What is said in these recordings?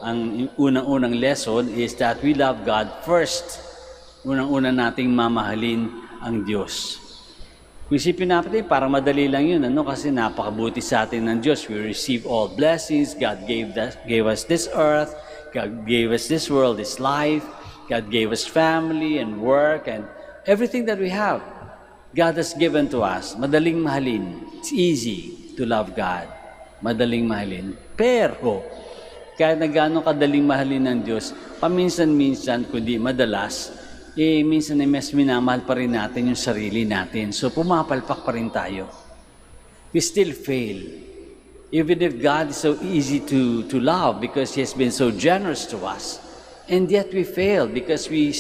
ang unang-unang lesson is that we love God first. Unang-una nating mamahalin ang Diyos. Kung isipin natin, parang madali lang yun, kasi napakabuti sa atin ng Diyos. We receive all blessings. God gave us this earth. God gave us this world, this life. God gave us family and work and everything that we have. God has given to us. Madaling mahalin. It's easy to love God. Madaling mahalin. Pero, kahit na gaano kadaling mahalin ng Diyos, paminsan-minsan, kundi madalas, minsan ay mas minamahal pa rin natin yung sarili natin. So, pumapalpak pa rin tayo. We still fail. Even if God is so easy to love because He has been so generous to us. And yet we fail because we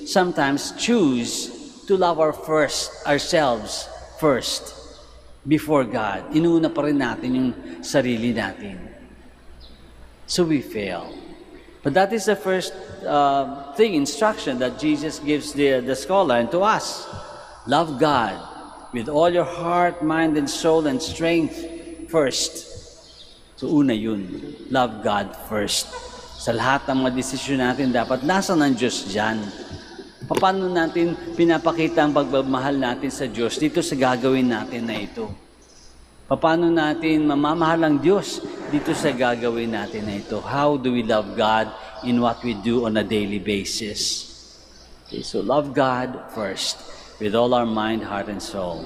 sometimes choose to love ourselves first before God. Inuuna pa rin natin yung sarili natin. So we fail. But that is the first instruction that Jesus gives the scholar and to us. Love God with all your heart, mind, and soul, and strength first. So una yun, love God first. Sa lahat ng mga desisyon natin, dapat nasa ng Diyos dyan. Paano natin pinapakita ang pagmamahal natin sa Diyos dito sa gagawin natin na ito? Paano natin mamamahal ang Diyos dito sa gagawin natin na ito? How do we love God in what we do on a daily basis? Okay, so love God first with all our mind, heart, and soul.